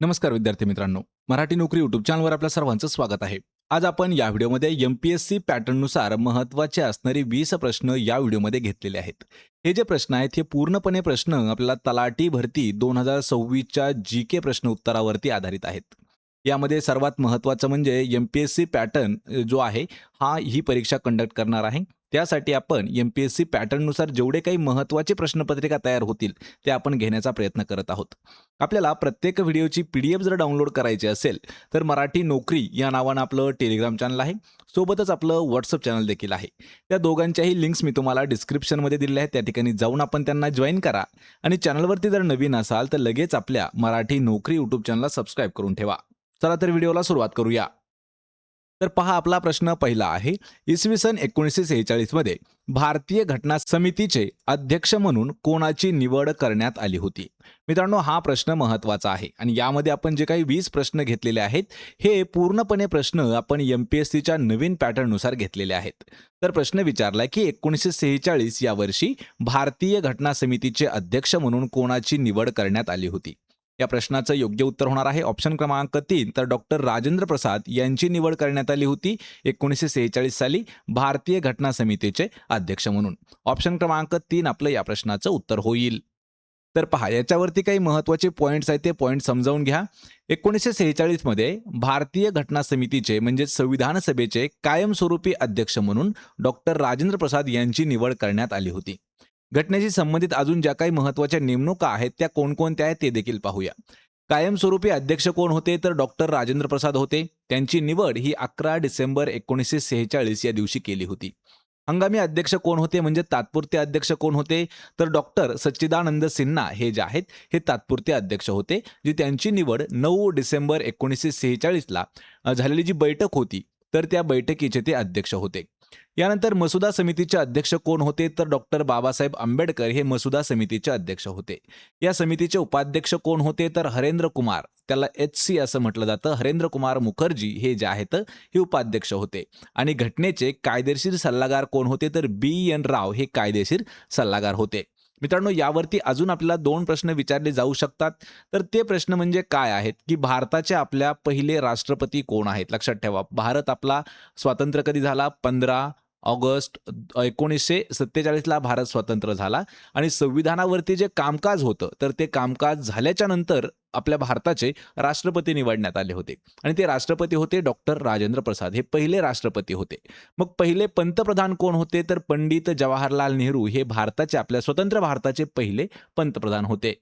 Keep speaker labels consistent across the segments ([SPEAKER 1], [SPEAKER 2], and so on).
[SPEAKER 1] नमस्कार विद्यार्थी मित्रांनो, मराठी नोकरी यूट्यूब चॅनलवर आपल्या सर्वांचं स्वागत आहे. आज आपण या व्हिडिओमध्ये एम-पी-एस-सी पॅटर्ननुसार महत्त्वाचे असणारे 20 प्रश्न या व्हिडिओमध्ये घेतलेले आहेत. हे जे प्रश्न आहेत हे पूर्णपणे प्रश्न आपल्याला तलाठी भरती 2026च्या जी-के प्रश्न उत्तरावरती आधारित आहेत. यामध्ये सर्वात महत्त्वाचं म्हणजे एम-पी-एस-सी पॅटर्न जो आहे ही परीक्षा कंडक्ट करणार आहे. त्यासाठी आपण एम-पी-एस-सी पॅटर्ननुसार जेवढे काही महत्त्वाचे प्रश्नपत्रिका तयार होतील ते आपण घेण्याचा प्रयत्न करत आहोत. आपल्याला प्रत्येक व्हिडिओची PDF जर डाउनलोड करायची असेल तर मराठी नोकरी या नावानं आपलं टेलिग्राम चॅनल आहे. सोबतच आपलं WhatsApp चॅनल देखील आहे. त्या दोघांच्याही लिंक्स मी तुम्हाला डिस्क्रिप्शनमध्ये दिलेल्या आहेत. त्या ठिकाणी जाऊन आपण त्यांना जॉईन करा आणि चॅनलवरती जर नवीन असाल तर लगेच आपल्या मराठी नोकरी यूट्यूब चॅनलला सबस्क्राईब करून ठेवा. चला तर व्हिडिओला सुरुवात करूया. तर पहा आपला प्रश्न पहिला आहे. इसवी सन 1946 मध्ये भारतीय घटना समितीचे अध्यक्ष म्हणून कोणाची निवड करण्यात आली होती? मित्रांनो, हा प्रश्न महत्त्वाचा आहे आणि यामध्ये आपण जे काही 20 प्रश्न घेतलेले आहेत हे पूर्णपणे प्रश्न आपण एम-पी-एस-सीच्या नवीन पॅटर्ननुसार घेतलेले आहेत. तर प्रश्न विचारलाय की 1946 या वर्षी भारतीय घटना समितीचे अध्यक्ष म्हणून कोणाची निवड करण्यात आली होती? या प्रश्नाचं योग्य उत्तर होणार आहे ऑप्शन क्रमांक 3 तर डॉक्टर राजेंद्र प्रसाद यांची निवड करण्यात आली होती 1946 साली भारतीय घटना समितीचे अध्यक्ष म्हणून. ऑप्शन क्रमांक 3 आपलं या प्रश्नाचं उत्तर होईल. तर पहा याच्यावरती काही महत्त्वाचे पॉईंट्स आहेत ते पॉईंट समजावून घ्या. 1946 मध्ये भारतीय घटना समितीचे म्हणजे संविधान सभेचे कायमस्वरूपी अध्यक्ष म्हणून डॉक्टर राजेंद्र प्रसाद यांची निवड करण्यात आली होती. घटनेशी संबंधित अजून ज्या काही महत्त्वाच्या नेमणुका आहेत त्या कोणकोणत्या आहेत ते देखील पाहूया. कायमस्वरूपी अध्यक्ष कोण होते तर डॉक्टर राजेंद्र प्रसाद होते. त्यांची निवड ही 11 डिसेंबर 1946 या दिवशी केली होती. हंगामी अध्यक्ष कोण होते म्हणजे तात्पुरते अध्यक्ष कोण होते तर डॉक्टर सच्चिदानंद सिन्हा हे जे आहेत हे तात्पुरते अध्यक्ष होते, जी त्यांची निवड 9 डिसेंबर 1946 ला झालेली जी बैठक होती तर त्या बैठकीचे ते अध्यक्ष होते. यानंतर मसुदा समितीचे अध्यक्ष कोण होते तर डॉक्टर बाबासाहेब आंबेडकर हे मसुदा समितीचे अध्यक्ष होते. या समितीचे उपाध्यक्ष कोण होते तर हरेंद्र कुमार, त्याला HC असं म्हटलं जातं, हरेंद्र कुमार मुखर्जी हे जे आहेत हे उपाध्यक्ष होते. आणि घटनेचे कायदेशीर सल्लागार कोण होते तर BN राव हे कायदेशीर सल्लागार होते. मित्रांनो, यावरती अजून आपल्याला 2 प्रश्न विचारले जाऊ शकतात. तर ते प्रश्न म्हणजे काय आहेत की भारताचे आपल्या पहिले राष्ट्रपती कोण आहेत? लक्षात ठेवा, भारत आपला स्वातंत्र्य कधी झाला? 15 ऑगस्ट 1947 ला भारत स्वतंत्र झाला आणि संविधानावरती जे कामकाज होतं तर ते कामकाज झाल्याच्या नंतर आपल्या भारताचे राष्ट्रपती निवडण्यात आले होते आणि ते राष्ट्रपती होते डॉक्टर राजेंद्र प्रसाद, हे पहिले राष्ट्रपती होते. मग पहिले पंतप्रधान कोण होते तर पंडित जवाहरलाल नेहरू हे भारताचे आपल्या स्वतंत्र भारताचे पहिले पंतप्रधान होते.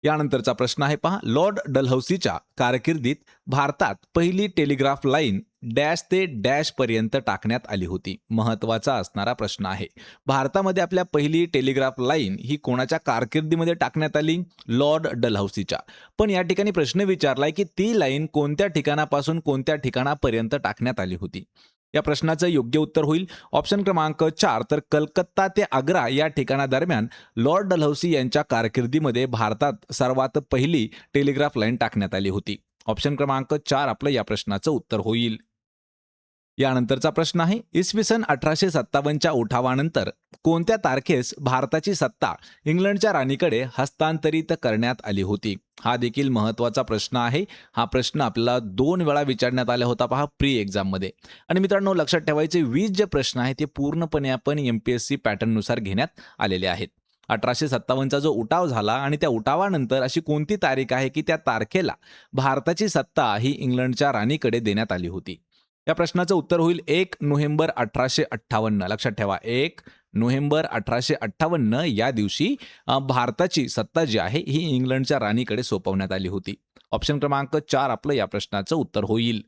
[SPEAKER 1] यानंतरचा प्रश्न आहे पहा. लॉर्ड डलहौसीच्या कारकिर्दीत भारतात पहिली टेलिग्राफ लाईन डॅश ते डॅश पर्यंत टाकण्यात आली होती? महत्वाचा असणारा प्रश्न आहे. भारतामध्ये आपल्या पहिली टेलिग्राफ लाईन ही कोणाच्या कारकिर्दीमध्ये टाकण्यात आली? लॉर्ड डलहौसीच्या. पण या ठिकाणी प्रश्न विचारलाय की ती लाईन कोणत्या ठिकाणापासून कोणत्या ठिकाणापर्यंत टाकण्यात आली होती? या प्रश्नाचं योग्य उत्तर होईल ऑप्शन क्रमांक 4 तर कलकत्ता ते आग्रा या ठिकाणादरम्यान लॉर्ड डलहौसी यांच्या कारकिर्दीमध्ये भारतात सर्वात पहिली टेलिग्राफ लाईन टाकण्यात आली होती. ऑप्शन क्रमांक 4 आपलं या प्रश्नाचं उत्तर होईल. यानंतरचा प्रश्न आहे. इसवी सन 1857च्या उठावानंतर कोणत्या तारखेस भारताची सत्ता इंग्लंडच्या राणीकडे हस्तांतरित करण्यात आली होती? हा देखील महत्त्वाचा प्रश्न आहे. हा प्रश्न आपल्याला 2 वेळा विचारण्यात आला होता पहा प्री एक्झाममध्ये. आणि मित्रांनो, लक्षात ठेवायचे 20 जे प्रश्न आहेत ते पूर्णपणे आपण एम-पी-एस-सी पॅटर्ननुसार घेण्यात आलेले आहेत. 1857चा जो उठाव झाला आणि त्या उठावानंतर अशी कोणती तारीख आहे की त्या तारखेला भारताची सत्ता ही इंग्लंडच्या राणीकडे देण्यात आली होती? या प्रश्नाचं उत्तर होईल 1 नोव्हेंबर 1858. लक्षात ठेवा, 1 नोव्हेंबर 1858 या दिवशी भारताची सत्ता जी आहे ही इंग्लंडच्या राणीकडे सोपवण्यात आली होती. ऑप्शन क्रमांक 4 आपलं या प्रश्नाचं उत्तर होईल.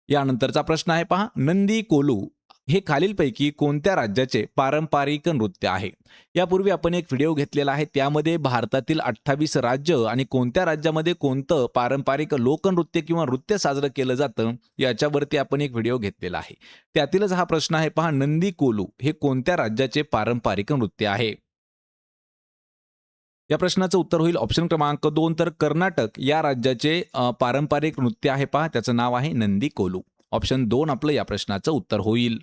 [SPEAKER 1] यानंतरचा प्रश्न आहे पहा. नंदी कोलू हे खालीलपैकी कोणत्या राज्याचे पारंपरिक नृत्य आहे? यापूर्वी आपण एक व्हिडिओ घेतलेला आहे, त्यामध्ये भारतातील 28 राज्य आणि कोणत्या राज्यामध्ये कोणतं पारंपरिक लोकनृत्य किंवा नृत्य साजरं केलं जातं याच्यावरती आपण एक व्हिडिओ घेतलेला आहे. त्यातीलच हा प्रश्न आहे पहा. नंदी कोलू हे कोणत्या राज्याचे पारंपरिक नृत्य आहे? या प्रश्नाचं उत्तर होईल ऑप्शन क्रमांक 2 तर कर्नाटक या राज्याचे पारंपरिक नृत्य आहे पहा, त्याचं नाव आहे नंदी कोलू. ऑप्शन 2 आपलं या प्रश्नाचं उत्तर होईल.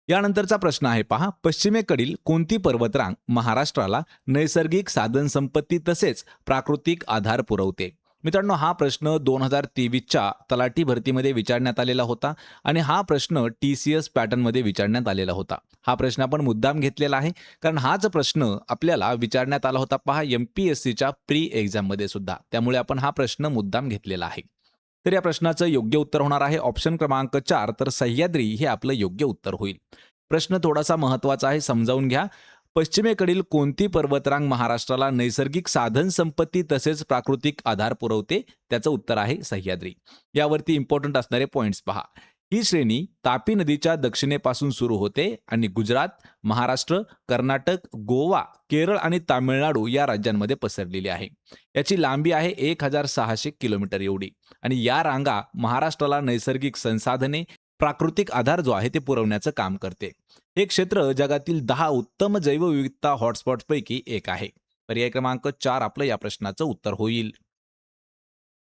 [SPEAKER 1] यानंतरचा प्रश्न आहे पहा, पश्चिमेकडील कोणती पर्वतरांग महाराष्ट्राला नैसर्गिक साधनसंपत्ती तसेच प्राकृतिक आधार पुरवते? मित्रांनो, हा प्रश्न 2023च्या तलाठी भरतीमध्ये विचारण्यात आलेला होता आणि हा प्रश्न TCS पॅटर्नमध्ये विचारण्यात आलेला होता. हा प्रश्न आपण मुद्दाम घेतलेला आहे कारण हाच प्रश्न आपल्याला विचारण्यात आला होता पहा MPSCच्या प्री एक्झाममध्ये सुद्धा. त्यामुळे आपण हा प्रश्न मुद्दाम घेतलेला आहे. तर या प्रश्नाचं योग्य उत्तर होणार आहे ऑप्शन क्रमांक 4, तर सह्याद्री हे आपलं योग्य उत्तर होईल. प्रश्न थोडासा महत्त्वाचा आहे, समजावून घ्या. पश्चिमेकडील कोणती पर्वतरांग महाराष्ट्राला नैसर्गिक साधन संपत्ती तसेच प्राकृतिक आधार पुरवते? त्याचं उत्तर आहे सह्याद्री. यावरती इम्पॉर्टंट असणारे पॉइंट्स पहा. ही श्रेणी तापी नदीच्या दक्षिणेपासून सुरू होते आणि गुजरात, महाराष्ट्र, कर्नाटक, गोवा, केरळ आणि तामिळनाडू या राज्यांमध्ये पसरलेली आहे. याची लांबी आहे 1600 किलोमीटर एवढी आणि या रांगा महाराष्ट्राला नैसर्गिक संसाधने, प्राकृतिक आधार जो आहे ते पुरवण्याचं काम करते. हे क्षेत्र जगातील 10 उत्तम जैवविविधता हॉटस्पॉटपैकी एक आहे. पर्याय क्रमांक 4 आपलं या प्रश्नाचं उत्तर होईल.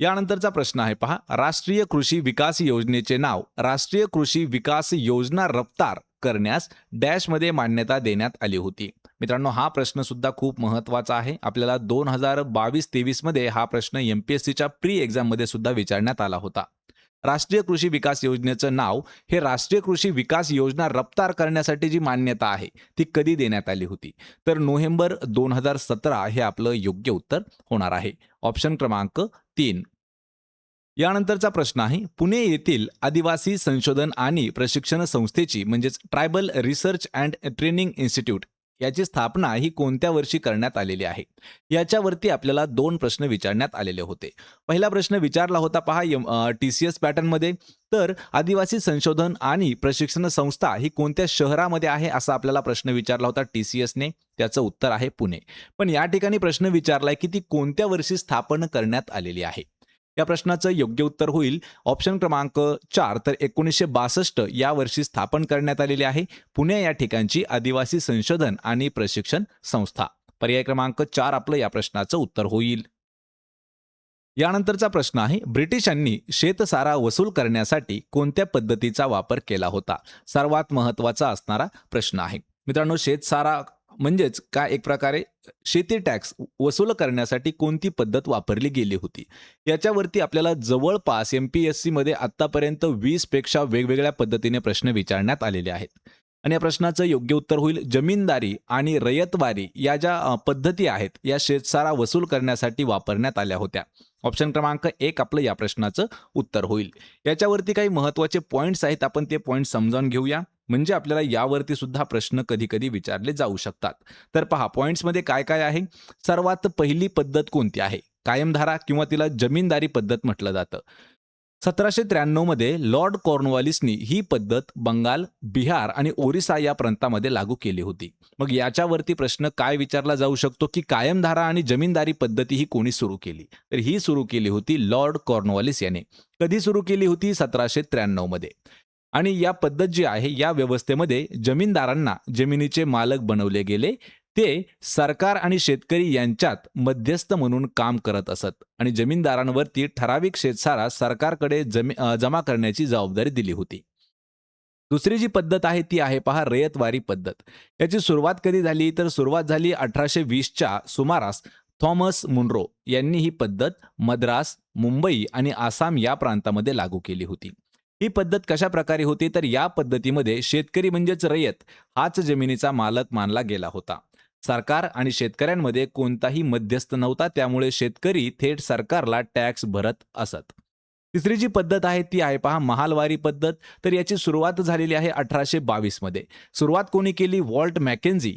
[SPEAKER 1] यानंतरचा प्रश्न आहे पहा, राष्ट्रीय कृषी विकास योजनेचे नाव राष्ट्रीय कृषी विकास योजना रफ्तार करण्यास डॅशमध्ये मान्यता देण्यात आली होती? मित्रांनो, हा प्रश्न सुद्धा खूप महत्त्वाचा आहे. आपल्याला 2022-23 मध्ये हा प्रश्न MPSCच्या प्री एक्झाममध्ये सुद्धा विचारण्यात आला होता. राष्ट्रीय कृषी विकास योजनेचं नाव हे राष्ट्रीय कृषी विकास योजना रफ्तार करण्यासाठी जी मान्यता आहे ती कधी देण्यात आली होती? तर नोव्हेंबर 2017 हे आपलं योग्य उत्तर होणार आहे. ऑप्शन क्रमांक 3. यानंतरचा प्रश्न आहे, पुणे येथील आदिवासी संशोधन आणि प्रशिक्षण संस्थेची म्हणजेच tribal research and training institute याची स्थापना ही कोणत्या वर्षी करण्यात आलेली आहे? याच्यावरती आपल्याला 2 प्रश्न विचारण्यात आलेले होते. पहिला प्रश्न विचारला होता पहा TCS पॅटर्नमध्ये, तर आदिवासी संशोधन आणि प्रशिक्षण संस्था ही कोणत्या शहरामध्ये आहे असा आपल्याला प्रश्न विचारला होता TCSने. त्याचं उत्तर आहे पुणे. पण या ठिकाणी प्रश्न विचारलाय की ती कोणत्या वर्षी स्थापन करण्यात आलेली आहे? या प्रश्नाचं योग्य उत्तर होईल ऑप्शन क्रमांक 4, तर 1962 या वर्षी स्थापन करण्यात आलेली आहे पुणे या ठिकाणची आदिवासी संशोधन आणि प्रशिक्षण संस्था. पर्याय क्रमांक 4 आपलं या प्रश्नाचं उत्तर होईल. यानंतरचा प्रश्न आहे, ब्रिटिशांनी शेतसारा वसूल करण्यासाठी कोणत्या पद्धतीचा वापर केला होता? सर्वात महत्त्वाचा असणारा प्रश्न आहे. मित्रांनो, शेतसारा म्हणजेच काय, एक प्रकारे शेती टॅक्स वसूल करण्यासाठी कोणती पद्धत वापरली गेली होती? याच्यावरती आपल्याला जवळपास MPSC मध्ये आतापर्यंत 20 पेक्षा वेगवेगळ्या पद्धतीने प्रश्न विचारण्यात आलेले आहेत आणि या प्रश्नाचं योग्य उत्तर होईल जमीनदारी आणि रयतवारी या ज्या पद्धती आहेत या शेतसारा वसूल करण्यासाठी वापरण्यात आल्या होत्या. ऑप्शन क्रमांक 1 आपलं या प्रश्नाचं उत्तर होईल. याच्यावरती काही महत्त्वाचे पॉइंट्स आहेत, आपण ते पॉइंट समजावून घेऊया म्हणजे आपल्याला यावरती सुद्धा प्रश्न कधी कधी विचारले जाऊ शकतात. तर पहा, पॉइंट्समध्ये काय काय आहे. सर्वात पहिली पद्धत कोणती आहे? कायमधारा किंवा तिला जमीनदारी पद्धत म्हटलं जातं. 1793 मध्ये लॉर्ड कॉर्नवॉलिसनी ही पद्धत बंगाल, बिहार आणि ओरिसा या प्रांतामध्ये लागू केली होती. मग याच्यावरती प्रश्न काय विचारला जाऊ शकतो की कायमधारा आणि जमीनदारी पद्धती ही कोणी सुरू केली? तर ही सुरू केली होती लॉर्ड कॉर्नवॉलिस याने. कधी सुरू केली होती? 1793 मध्ये. आणि या पद्धत जी आहे या व्यवस्थेमध्ये जमीनदारांना जमिनीचे मालक बनवले गेले. ते सरकार आणि शेतकरी यांच्यात मध्यस्थ म्हणून काम करत असत आणि जमीनदारांवरती ठराविक शेतसारा सरकारकडे जमा करण्याची जबाबदारी दिली होती. दुसरी जी पद्धत आहे ती आहे पहा रयतवारी पद्धत. याची सुरुवात कधी झाली? तर सुरुवात झाली 1820च्या सुमारास. थॉमस मुनरो यांनी ही पद्धत मद्रास, मुंबई आणि आसाम या प्रांतामध्ये लागू केली होती. ही पद्धत कशा प्रकारे होती? तर या पद्धतीमध्ये शेतकरी म्हणजेच रयत हाच जमिनीचा मालक मानला गेला होता. सरकार आणि शेतकऱ्यांमध्ये कोणताही मध्यस्थ नव्हता, त्यामुळे शेतकरी थेट सरकारला टॅक्स भरत असत. तिसरी जी पद्धत आहे ती आहे पहा महालवारी पद्धत. तर याची सुरुवात झालेली आहे 1822 मध्ये. सुरुवात कोणी केली? वॉल्ट मॅकेन्झी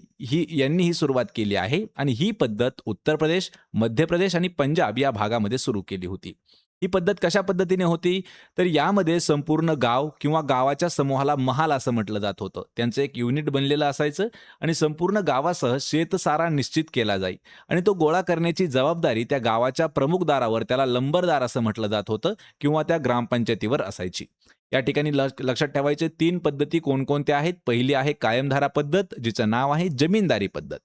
[SPEAKER 1] यांनी ही सुरुवात केली आहे आणि ही पद्धत उत्तर प्रदेश, मध्य प्रदेश आणि पंजाब या भागामध्ये सुरू केली होती. ही पद्धत कशा पद्धतीने होती? तर यामध्ये संपूर्ण गाव किंवा गावाच्या समूहाला महाल असं म्हटलं जात होतं. त्यांचं एक युनिट बनलेलं असायचं आणि संपूर्ण गावासह शेतसारा निश्चित केला जाई आणि तो गोळा करण्याची जबाबदारी त्या गावाच्या प्रमुखदारावर, त्याला लंबरदार असं म्हटलं जात होतं, किंवा त्या ग्रामपंचायतीवर असायची. या ठिकाणी लक्षात ठेवायचे 3 पद्धती कोणकोणत्या आहेत? पहिली आहे कायमधारा पद्धत, जिचं नाव आहे जमीनदारी पद्धत.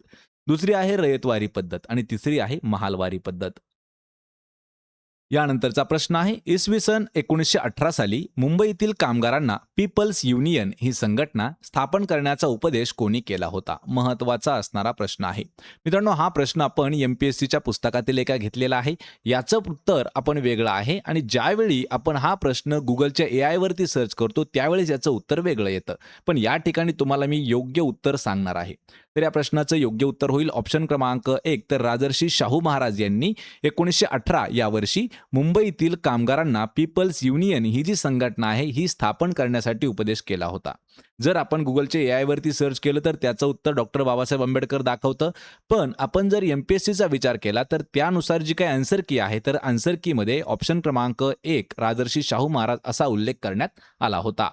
[SPEAKER 1] दुसरी आहे रयतवारी पद्धत आणि तिसरी आहे महालवारी पद्धत. यानंतरचा प्रश्न आहे, इसवी सन 1918 साली मुंबईतील कामगारांना पीपल्स युनियन ही संघटना स्थापन करण्याचा उपदेश कोणी केला होता? महत्त्वाचा असणारा प्रश्न आहे. मित्रांनो, हा प्रश्न आपण MPSCच्या पुस्तकातील एका घेतलेला आहे. याचं उत्तर आपण वेगळं आहे आणि ज्यावेळी आपण हा प्रश्न गुगलच्या AI वरती सर्च करतो त्यावेळेस याचं उत्तर वेगळं येतं. पण या ठिकाणी तुम्हाला मी योग्य उत्तर सांगणार आहे. तर या प्रश्नाचं योग्य उत्तर होईल ऑप्शन क्रमांक 1. तर राजर्षी शाहू महाराज यांनी 1918 या वर्षी मुंबईतील कामगारांना पीपल्स युनियन ही जी संघटना आहे ही स्थापन करण्यासाठी उपदेश केला होता. जर आपण गुगलचे AI वरती सर्च केलं तर त्याचं उत्तर डॉक्टर बाबासाहेब आंबेडकर दाखवतं. पण आपण जर MPSCचा विचार केला तर त्यानुसार जी काही आन्सर की आहे तर आन्सर की मध्ये ऑप्शन क्रमांक 1 राजर्षी शाहू महाराज असा उल्लेख करण्यात आला होता.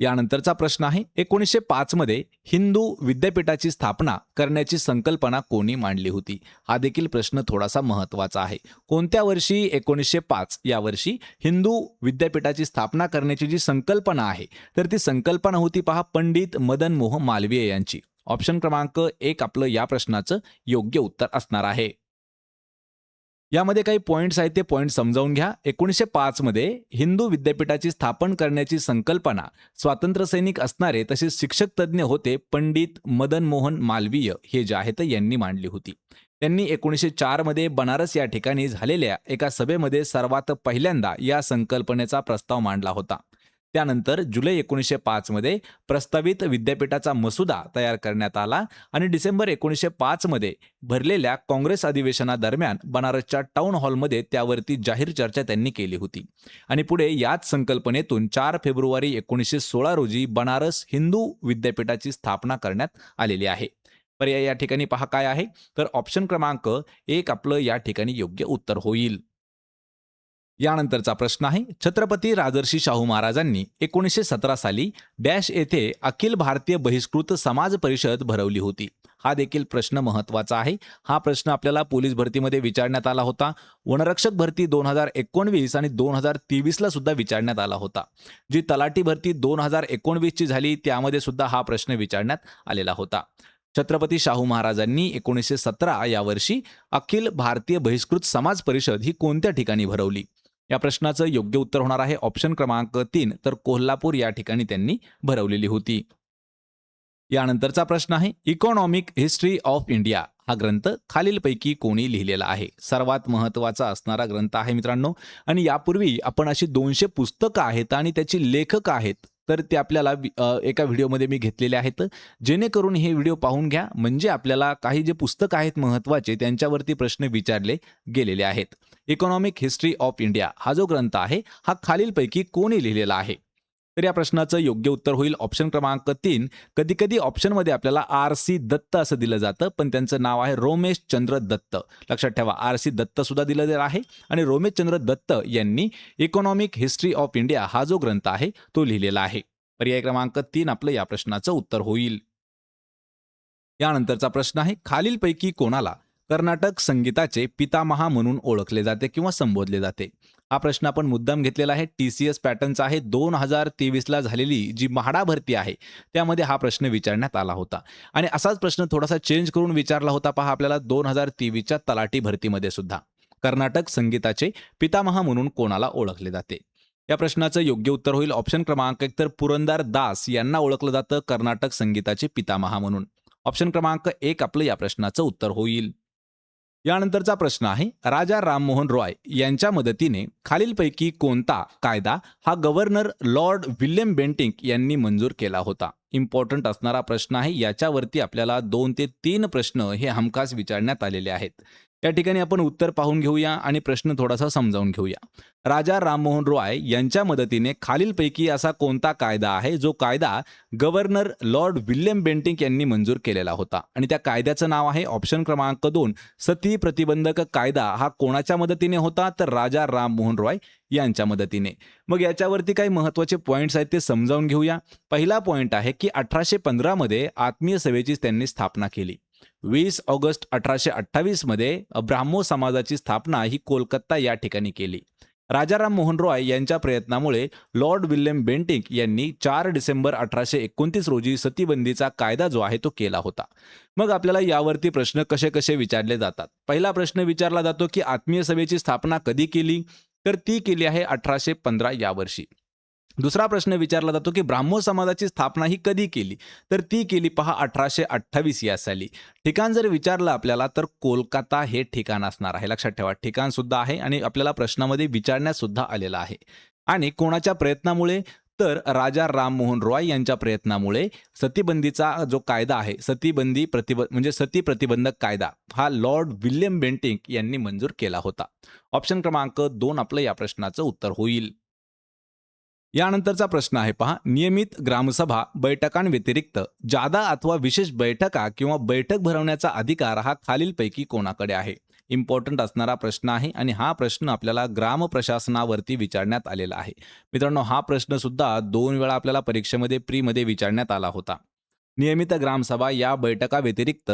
[SPEAKER 1] यानंतरचा प्रश्न आहे, 1905 मध्ये हिंदू विद्यापीठाची स्थापना करण्याची संकल्पना कोणी मांडली होती? हा देखील प्रश्न थोडासा महत्त्वाचा आहे. कोणत्या वर्षी 1905 या वर्षी हिंदू विद्यापीठाची स्थापना करण्याची जी संकल्पना आहे तर ती संकल्पना होती पहा पंडित मदन मोहन मालवीय यांची. ऑप्शन क्रमांक 1 आपलं या प्रश्नाचं योग्य उत्तर असणार आहे. यामध्ये काही पॉईंट्स आहेत ते पॉईंट समजावून घ्या. 1905 मध्ये हिंदू विद्यापीठाची स्थापन करण्याची संकल्पना स्वातंत्र्य सैनिक असणारे तसेच शिक्षक तज्ज्ञ होते पंडित मदन मोहन मालवीय हे जे आहेत यांनी मांडली होती. त्यांनी 1904 मध्ये बनारस या ठिकाणी झालेल्या एका सभेमध्ये सर्वात पहिल्यांदा या संकल्पनेचा प्रस्ताव मांडला होता. त्यानंतर जुलै 1905 मध्ये प्रस्तावित विद्यापीठाचा मसुदा तयार करण्यात आला आणि डिसेंबर 1905 मध्ये भरलेल्या काँग्रेस अधिवेशनादरम्यान बनारसच्या टाउन हॉलमध्ये त्यावरती जाहीर चर्चा त्यांनी केली होती. आणि पुढे याच संकल्पनेतून 4 फेब्रुवारी 1916 रोजी बनारस हिंदू विद्यापीठाची स्थापना करण्यात आलेली आहे. पर्याय या ठिकाणी पहा काय आहे, तर ऑप्शन क्रमांक 1 आपलं या ठिकाणी योग्य उत्तर होईल. यानंतरचा प्रश्न आहे, छत्रपती राजर्षी शाहू महाराजांनी 1917 साली डॅश येथे अखिल भारतीय बहिष्कृत समाज परिषद भरवली होती. हा देखील प्रश्न महत्त्वाचा आहे. हा प्रश्न आपल्याला पोलीस भरतीमध्ये विचारण्यात आला होता. वनरक्षक भरती 2019 आणि 2023 ला सुद्धा विचारण्यात आला होता. जी तलाठी भरती 2019 ची झाली त्यामध्ये सुद्धा हा प्रश्न विचारण्यात आलेला होता. छत्रपती शाहू महाराजांनी 1917 या वर्षी अखिल भारतीय बहिष्कृत समाज परिषद ही कोणत्या ठिकाणी भरवली? या प्रश्नाचं योग्य उत्तर होणार आहे ऑप्शन क्रमांक 3. तर कोल्हापूर या ठिकाणी त्यांनी भरवलेली होती. यानंतरचा प्रश्न आहे, इकॉनॉमिक हिस्ट्री ऑफ इंडिया हा ग्रंथ खालीलपैकी कोणी लिहिलेला आहे? सर्वात महत्त्वाचा असणारा ग्रंथ आहे मित्रांनो. आणि यापूर्वी आपण अशी 200 पुस्तकं आहेत आणि त्याची लेखक आहेत तर ते आपल्याला एका व्हिडिओमध्ये मी घेतलेले आहेत. जेणेकरून हे व्हिडिओ पाहून घ्या म्हणजे आपल्याला काही जे पुस्तकं आहेत महत्त्वाचे त्यांच्यावरती प्रश्न विचारले गेलेले आहेत. इकॉनॉमिक हिस्ट्री ऑफ इंडिया हा जो ग्रंथ आहे हा खालीलपैकी कोणी लिहिलेला आहे? तर या प्रश्नाचं योग्य उत्तर होईल ऑप्शन क्रमांक 3. कधी कधी ऑप्शनमध्ये आपल्याला RC दत्त असं दिलं जातं पण त्यांचं नाव आहे रोमेश चंद्र दत्त. लक्षात ठेवा, RC दत्त सुद्धा दिलं गेलं आहे आणि रोमेश चंद्र दत्त यांनी इकॉनॉमिक हिस्ट्री ऑफ इंडिया हा जो ग्रंथ आहे तो लिहिलेला आहे. पर्याय क्रमांक 3 आपलं या प्रश्नाचं उत्तर होईल. यानंतरचा प्रश्न आहे, खालीलपैकी कोणाला कर्नाटक संगीताचे पितामहा म्हणून ओळखले जाते किंवा संबोधले जाते? हा प्रश्न आपण मुद्दाम घेतलेला आहे. TCS पॅटर्नचा आहे. 2023 ला झालेली जी म्हाडा भरती आहे त्यामध्ये हा प्रश्न विचारण्यात आला होता आणि असाच प्रश्न थोडासा चेंज करून विचारला होता पहा आपल्याला 2023च्या तलाठी भरतीमध्ये सुद्धा. कर्नाटक संगीताचे पितामहा म्हणून कोणाला ओळखले जाते? या प्रश्नाचं योग्य उत्तर होईल ऑप्शन क्रमांक 1. तर पुरंदर दास यांना ओळखलं जातं कर्नाटक संगीताचे पितामहा म्हणून. ऑप्शन क्रमांक 1 आपलं या प्रश्नाचं उत्तर होईल. यानंतरचा प्रश्न आहे, राजा राममोहन रॉय यांच्या मदतीने खालीलपैकी कोणता कायदा हा गव्हर्नर लॉर्ड विल्यम बेंटिंक यांनी मंजूर केला होता? इम्पॉर्टंट असणारा प्रश्न आहे. याच्यावरती आपल्याला 2 ते 3 प्रश्न हे हमखास विचारण्यात आलेले आहेत. या ठिकाणी आपण उत्तर पाहून घेऊया आणि प्रश्न थोडासा समजावून घेऊया. राजा राममोहन रॉय यांच्या मदतीने खालीलपैकी असा कोणता कायदा आहे जो कायदा गव्हर्नर लॉर्ड विल्यम बेंटिंक यांनी मंजूर केलेला होता? आणि त्या कायद्याचं नाव आहे ऑप्शन क्रमांक 2 सती प्रतिबंधक कायदा. हा कोणाच्या मदतीने होता? तर राजा राममोहन रॉय यांच्या मदतीने. मग याच्यावरती काही महत्त्वाचे पॉईंट्स आहेत ते समजावून घेऊया. पहिला पॉईंट आहे की 1815 मध्ये आत्मीय सभेची त्यांनी स्थापना केली. 20 ऑगस्ट 1828 मध्ये ब्राह्मो समाजाची स्थापना ही कोलकाता या ठिकाणी केली. राजाराम मोहन रॉय यांच्या प्रयत्नामुळे लॉर्ड विल्यम बेंटिक यांनी 4 डिसेंबर 1829 रोजी सतीबंदीचा कायदा जो आहे तो केला होता. मग आपल्याला यावरती प्रश्न कसे कसे विचारले जातात. पहिला प्रश्न विचारला जातो की आत्मीय सभेची स्थापना कधी केली, तर ती केली आहे 1815 या वर्षी. दुसरा प्रश्न विचारला जातो की ब्राह्मो समाजाची स्थापना ही कधी केली, तर ती केली पहा 1828 या साली. ठिकाण जर विचारलं आपल्याला तर कोलकाता हे ठिकाण असणार आहे. लक्षात ठेवा, ठिकाण सुद्धा आहे आणि आपल्याला प्रश्नामध्ये विचारण्यात सुद्धा आलेलं आहे. आणि कोणाच्या प्रयत्नामुळे, तर राजा राममोहन रॉय यांच्या प्रयत्नामुळे सतीबंदीचा जो कायदा आहे, म्हणजे सती प्रतिबंधक कायदा, हा लॉर्ड विल्यम बेंटिक यांनी मंजूर केला होता. ऑप्शन क्रमांक 2 आपलं या प्रश्नाचं उत्तर होईल. यानंतरचा प्रश्न आहे पहा, नियमित ग्रामसभा बैठकांव्यतिरिक्त जादा अथवा विशेष बैठका किंवा बैठक भरवण्याचा अधिकार हा खालीलपैकी कोणाकडे आहे? इम्पॉर्टंट असणारा प्रश्न आहे आणि हा प्रश्न आपल्याला ग्राम प्रशासनावरती विचारण्यात आलेला आहे. मित्रांनो, हा प्रश्न सुद्धा 2 वेळा आपल्याला परीक्षेमध्ये प्रीमध्ये विचारण्यात आला होता. नियमित ग्रामसभा या बैठका व्यतिरिक्त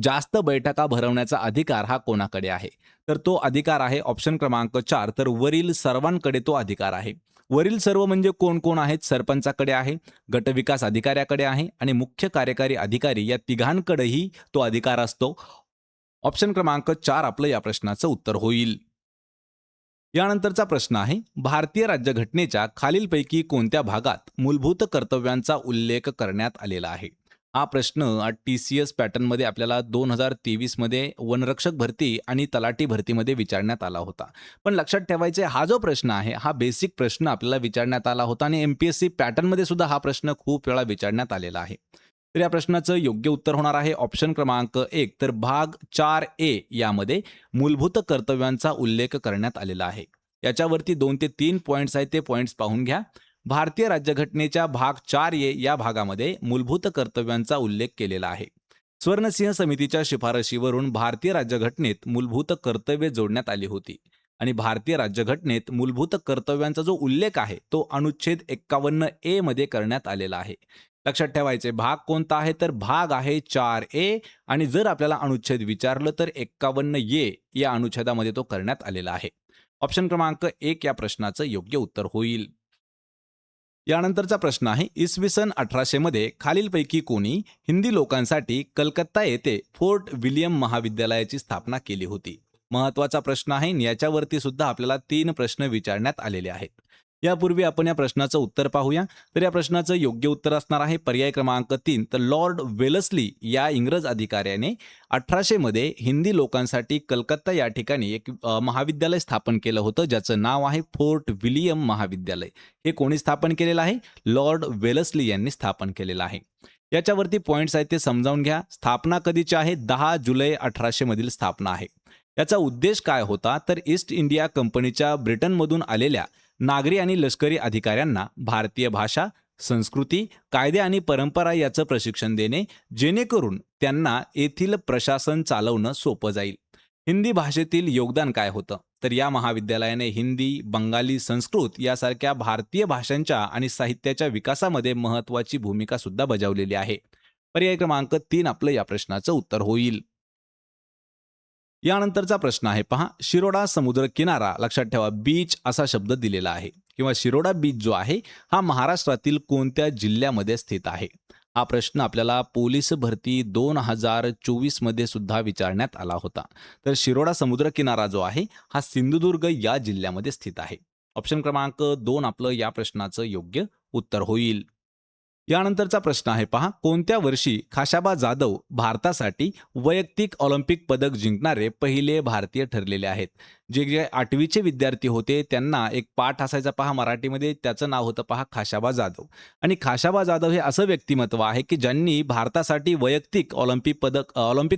[SPEAKER 1] जास्त बैठका भरवण्याचा अधिकार हा कोणाकडे आहे? तर तो अधिकार आहे ऑप्शन क्रमांक 4, तर वरील सर्वांकडे तो अधिकार आहे. वरील सर्व म्हणजे कोण कोण आहेत? सरपंचाकडे आहे, गटविकास अधिकाऱ्याकडे आहे आणि मुख्य कार्यकारी अधिकारी या तिघांकडेही तो अधिकार असतो. ऑप्शन क्रमांक 4 आपलं या प्रश्नाचं उत्तर होईल. यानंतरचा प्रश्न आहे, भारतीय राज्यघटनेच्या खालीलपैकी कोणत्या भागात मूलभूत कर्तव्यांचा उल्लेख करण्यात आलेला आहे? हा प्रश्न TCS पॅटर्नमध्ये आपल्याला 2023 मध्ये वनरक्षक भरती आणि तलाठी भरतीमध्ये विचारण्यात आला होता. पण लक्षात ठेवायचे, हा जो प्रश्न आहे हा बेसिक प्रश्न आपल्याला विचारण्यात आला होता आणि MPSC पॅटर्नमध्ये सुद्धा हा प्रश्न खूप वेळा विचारण्यात आलेला आहे. तर या प्रश्नाचं योग्य उत्तर होणार आहे ऑप्शन क्रमांक 1, तर भाग 4A यामध्ये मूलभूत कर्तव्यांचा उल्लेख करण्यात आलेला आहे. याच्यावरती 2 ते 3 पॉइंट्स आहेत, ते पॉइंट्स पाहून घ्या. भारतीय राज्यघटनेच्या भाग 4A या भागामध्ये मूलभूत कर्तव्यांचा उल्लेख केलेला आहे. स्वर्णसिंह समितीच्या शिफारशीवरून भारतीय राज्यघटनेत मूलभूत कर्तव्ये जोडण्यात आली होती आणि भारतीय राज्यघटनेत मूलभूत कर्तव्यांचा जो उल्लेख आहे तो अनुच्छेद 51A मध्ये करण्यात आलेला आहे. लक्षात ठेवायचे, भाग कोणता आहे? तर भाग आहे 4A आणि जर आपल्याला अनुच्छेद विचारलं तर 51A या अनुच्छेदामध्ये तो करण्यात आलेला आहे. ऑप्शन क्रमांक 1 या प्रश्नाचं योग्य उत्तर होईल. यानंतरचा प्रश्न आहे, इसवी सन 1800 मध्ये खालीलपैकी कोणी हिंदी लोकांसाठी कलकत्ता येथे फोर्ट विलियम महाविद्यालयाची स्थापना केली होती? महत्वाचा प्रश्न आहे आणि याच्यावरती सुद्धा आपल्याला 3 प्रश्न विचारण्यात आलेले आहेत. यापूर्वी आपण या प्रश्नाचं उत्तर पाहूया. तर या प्रश्नाचं योग्य उत्तर असणार आहे पर्याय क्रमांक 3, तर लॉर्ड वेलस्ली या इंग्रज अधिकाऱ्याने 1800 मध्ये हिंदी लोकांसाठी कलकत्ता या ठिकाणी एक महाविद्यालय स्थापन केलं होतं, ज्याचं नाव आहे फोर्ट विलियम महाविद्यालय. हे कोणी स्थापन केलेलं आहे? लॉर्ड वेलस्ली यांनी स्थापन केलेलं आहे. याच्यावरती पॉइंट्स आहेत ते समजावून घ्या. स्थापना कधीची आहे? 10 जुलै 1800 मधील स्थापना आहे. याचा उद्देश काय होता? तर ईस्ट इंडिया कंपनीच्या ब्रिटनमधून आलेल्या नागरी आणि लष्करी अधिकाऱ्यांना भारतीय भाषा, संस्कृती, कायदे आणि परंपरा याचं प्रशिक्षण देणे, जेणेकरून त्यांना येथील प्रशासन चालवणं सोपं जाईल. हिंदी भाषेतील योगदान काय होतं? तर या महाविद्यालयाने हिंदी, बंगाली, संस्कृत यासारख्या भारतीय भाषांच्या आणि साहित्याच्या विकासामध्ये महत्त्वाची भूमिका सुद्धा बजावलेली आहे. पर्याय क्रमांक 3 आपलं या प्रश्नाचं उत्तर होईल. यानंतरचा प्रश्न आहे पहा, शिरोडा समुद्र किनारा, लक्षात ठेवा बीच असा शब्द दिलेला आहे किंवा शिरोडा बीच जो आहे हा महाराष्ट्रातील कोणत्या जिल्ह्यामध्ये स्थित आहे? हा प्रश्न आपल्याला पोलीस भरती 2024 मध्ये सुद्धा विचारण्यात आला होता. तर शिरोडा समुद्र किनारा जो आहे हा सिंधुदुर्ग या जिल्ह्यामध्ये स्थित आहे. ऑप्शन क्रमांक 2 आपलं या प्रश्नाचं योग्य उत्तर होईल. यानंतरचा प्रश्न आहे पहा, कोणत्या वर्षी खाशाबा जाधव भारतासाठी वैयक्तिक ऑलिम्पिक पदक जिंकणारे पहिले भारतीय ठरलेले आहेत? जे जे 8वीचे विद्यार्थी होते त्यांना एक पाठ असायचा पहा मराठीमध्ये, त्याचं नाव होतं पहा खाशाबा जाधव. आणि खाशाबा जाधव हे असं व्यक्तिमत्व आहे की ज्यांनी भारतासाठी वैयक्तिक ऑलिम्पिक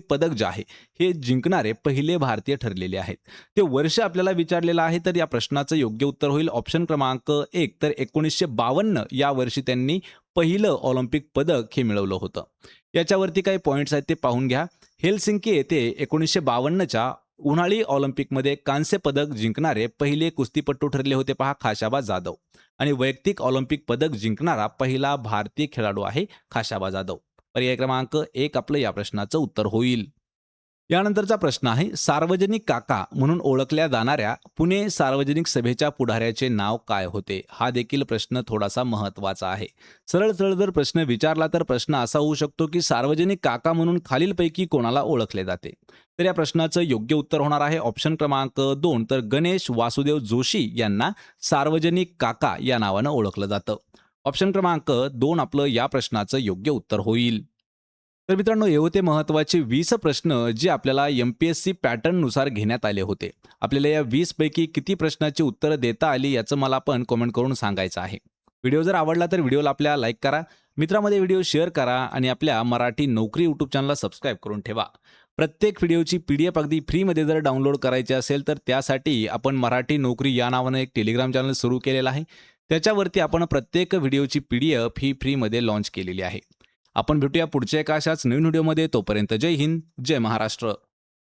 [SPEAKER 1] पदक जे आहे हे जिंकणारे पहिले भारतीय ठरलेले आहेत. ते वर्ष आपल्याला विचारलेलं आहे, तर या प्रश्नाचं योग्य उत्तर होईल ऑप्शन क्रमांक 1, तर 1952 या वर्षी त्यांनी पहिलं ऑलिम्पिक पदक हे मिळवलं होतं. याच्यावरती काही पॉइंट्स आहेत ते पाहून घ्या. हेलसिंकी येथे 1952च्या उन्हाळी ऑलिम्पिकमध्ये कांस्य पदक जिंकणारे पहिले कुस्तीपटू ठरले होते पहा खाशाबा जाधव. आणि वैयक्तिक ऑलिम्पिक पदक जिंकणारा पहिला भारतीय खेळाडू आहे खाशाबा जाधव. पर्याय क्रमांक 1 आपलं या प्रश्नाचं उत्तर होईल. यानंतरचा प्रश्न आहे, सार्वजनिक काका म्हणून ओळखल्या जाणाऱ्या पुणे सार्वजनिक सभेच्या पुढाऱ्याचे नाव काय होते? हा देखील प्रश्न थोडासा महत्त्वाचा आहे. सरळ सरळ जर प्रश्न विचारला तर प्रश्न असा होऊ शकतो की सार्वजनिक काका म्हणून खालीलपैकी कोणाला ओळखले जाते? तर या प्रश्नाचं योग्य उत्तर होणार आहे ऑप्शन क्रमांक 2, तर गणेश वासुदेव जोशी यांना सार्वजनिक काका या नावानं ओळखलं जातं. ऑप्शन क्रमांक 2 आपलं या प्रश्नाचं योग्य उत्तर होईल. तर मित्रांनो, हे होते महत्त्वाचे 20 प्रश्न जे आपल्याला एम-पी-एस-सी पॅटर्ननुसार घेण्यात आले होते. आपल्याला या 20 पैकी किती प्रश्नाची उत्तरं देता आली याचं मला पण कमेंट करून सांगायचं आहे. व्हिडिओ जर आवडला तर व्हिडिओला आपल्या लाईक करा, मित्रामध्ये व्हिडिओ शेअर करा आणि आपल्या मराठी नोकरी यूट्यूब चॅनलला सबस्क्राईब करून ठेवा. प्रत्येक व्हिडिओची PDF अगदी फ्रीमध्ये जर डाउनलोड करायची असेल तर त्यासाठी आपण मराठी नोकरी या नावानं एक टेलिग्राम चॅनल सुरू केलेलं आहे. त्याच्यावरती आपण प्रत्येक व्हिडिओची PDF ही फ्रीमध्ये लॉन्च केलेली आहे. आपण भेटूया पुढच्या एका अशाच नवीन व्हिडिओमध्ये. तोपर्यंत जय हिंद, जय महाराष्ट्र.